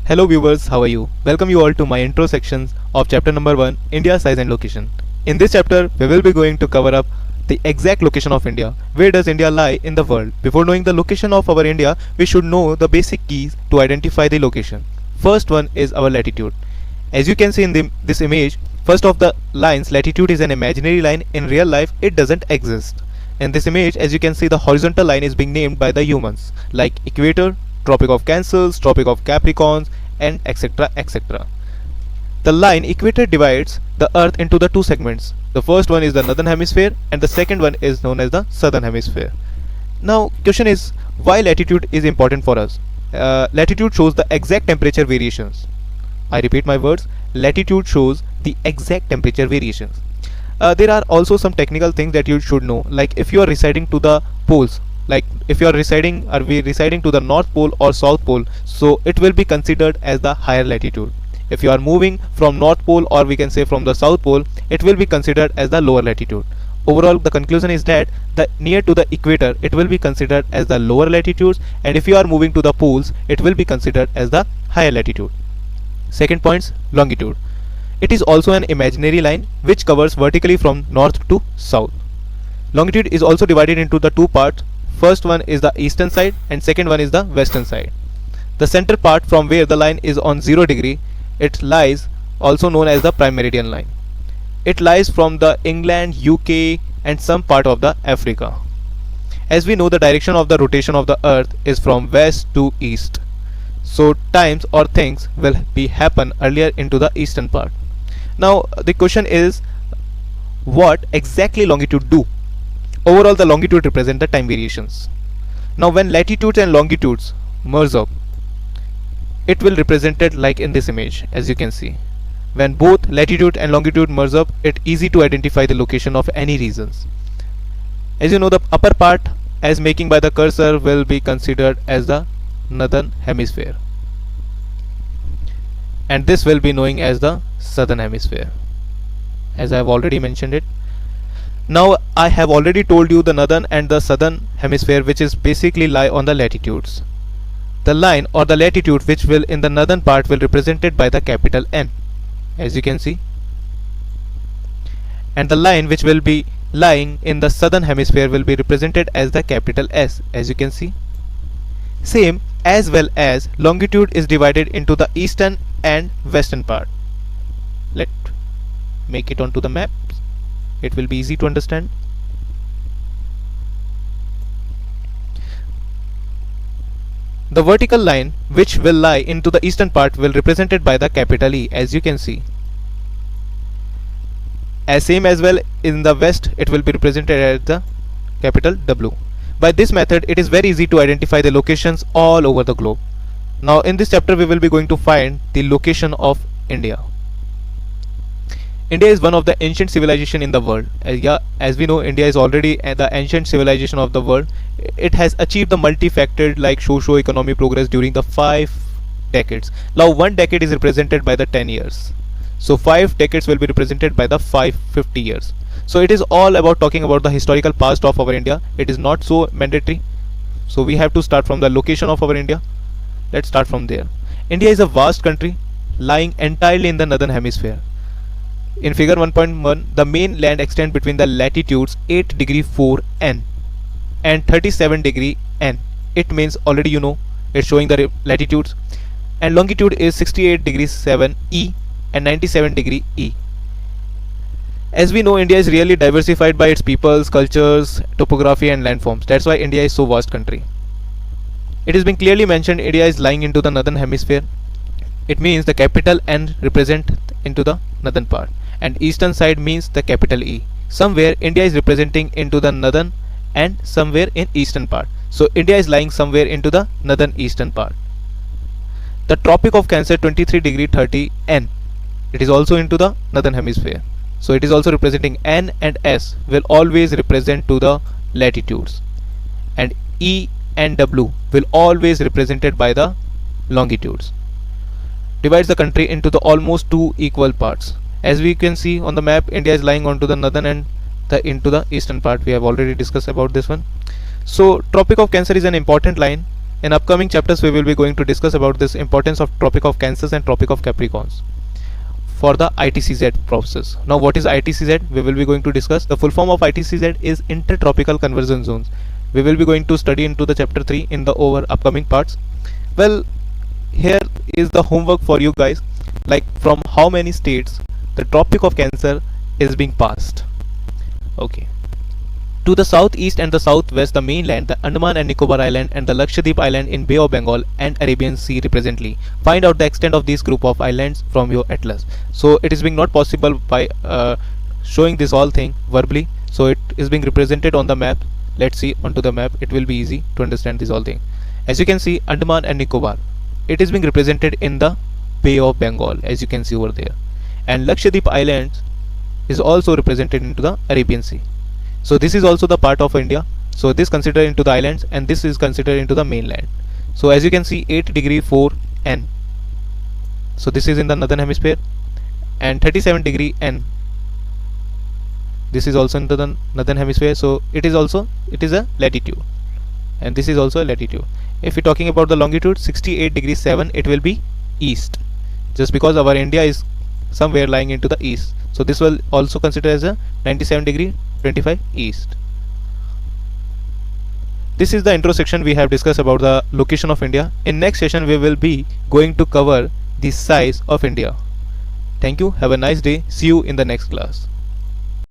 Hello viewers, how are you? Welcome you all to my intro sections of chapter number 1, India size and location. In this chapter, we will be going to cover up the exact location of India. Where does India lie in the world? Before knowing the location of our India, we should know the basic keys to identify the location. First one is our latitude. As you can see in this image, first of the lines, latitude is an imaginary line. In real life, it doesn't exist. In this image, as you can see, the horizontal line is being named by the humans, like equator, Tropic of Cancer, Tropic of Capricorns, and etc. etc. The line equator divides the earth into the two segments. The first one is the northern hemisphere and the second one is known as the southern hemisphere. Now question is, why latitude is important for us? Latitude shows the exact temperature variations. I repeat my words, latitude shows the exact temperature variations. There are also some technical things that you should know, like if you are residing to the poles, like if you are residing to the north pole or south pole, so it will be considered as the higher latitude. If you are moving from north pole, or we can say from the south pole, it will be considered as the lower latitude. Overall, the conclusion is that the near to the equator, it will be considered as the lower latitudes, and if you are moving to the poles, it will be considered as the higher latitude. Second point, longitude. It is also an imaginary line which covers vertically from north to south. Longitude is also divided into the two parts. First one is the eastern side and second one is the western side. The center part, from where the line is on 0 degree, it lies, also known as the prime meridian line. It lies from the England, UK and some part of the Africa. As we know, the direction of the rotation of the earth is from west to east. So times or things will be happen earlier into the eastern part. Now the question is, what exactly longitude do? Overall, the longitude represents the time variations. Now when latitudes and longitudes merge up, it will represent it like in this image. As you can see, when both latitude and longitude merge up, it's easy to identify the location of any regions. As you know, the upper part as making by the cursor will be considered as the northern hemisphere, and this will be known as the southern hemisphere, as I have already mentioned it. Now I have already told you the northern and the southern hemisphere, which is basically lie on the latitudes. The line or the latitude which will in the northern part will represented by the capital N, as you can see, and the line which will be lying in the southern hemisphere will be represented as the capital S, as you can see. Same as well as longitude is divided into the eastern and western part. Let's make it onto the map. It will be easy to understand. The vertical line which will lie into the eastern part will represented by the capital E, as you can see. As same as well in the west, it will be represented as the capital W. By this method, it is very easy to identify the locations all over the globe. Now in this chapter we will be going to find the location of India. India is one of the ancient civilization in the world. As we know, India is already the ancient civilization of the world. It has achieved the multi-factored like socio-economic progress during the 5 decades. Now one decade is represented by the 10 years. So 5 decades will be represented by the 550 years. So it is all about talking about the historical past of our India. It is not so mandatory. So we have to start from the location of our India. Let's start from there. India is a vast country lying entirely in the northern hemisphere. In figure 1.1, the main land extends between the latitudes 8 degree 4 N and 37 degree N. It means already you know, it's showing the latitudes, and longitude is 68 degree 7 E and 97 degree E. As we know, India is really diversified by its peoples, cultures, topography and landforms. That's why India is so vast country. It has been clearly mentioned India is lying into the northern hemisphere. It means the capital N represent into the northern part, and eastern side means the capital E. Somewhere India is representing into the northern and somewhere in eastern part. So India is lying somewhere into the northern eastern part. The Tropic of Cancer 23 degree 30 N, it is also into the northern hemisphere. So it is also representing N, and S will always represent to the latitudes, and E and W will always represented by the longitudes. Divides the country into the almost 2 equal parts. As we can see on the map, India is lying onto the northern and into the eastern part. We have already discussed about this one. So Tropic of Cancer is an important line In upcoming chapters, we will be going to discuss about this importance of Tropic of Cancers and Tropic of Capricorns for the ITCZ process. Now, what is ITCZ? We will be going to discuss. The full form of ITCZ is Intertropical Convergence Zones. We will be going to study into the chapter 3 in the upcoming parts. Well, here is the homework for you guys, like from how many states the Tropic of Cancer is being passed. Okay. To the southeast and the southwest, the mainland, the Andaman and Nicobar Island, and the Lakshadweep Island in Bay of Bengal and Arabian Sea represently. Find out the extent of this group of islands from your atlas. So it is being not possible by showing this all thing verbally. So it is being represented on the map. Let's see onto the map. It will be easy to understand this all thing. As you can see, Andaman and Nicobar, it is being represented in the Bay of Bengal, as you can see over there. And Lakshadweep Islands is also represented into the Arabian Sea. So this is also the part of India. So this considered into the islands and this is considered into the mainland. So as you can see, 8 degree 4 N. So this is in the northern hemisphere, and 37 degree N. This is also in the northern hemisphere. So it is a latitude, and this is also a latitude. If we're talking about the longitude, 68 degree 7, it will be east, just because our India is somewhere lying into the east. So this will also consider as a 97 degree 25 east. This is the intro section we have discussed about the location of India. In next session we will be going to cover the size of India. Thank you. Have a nice day. See you in the next class.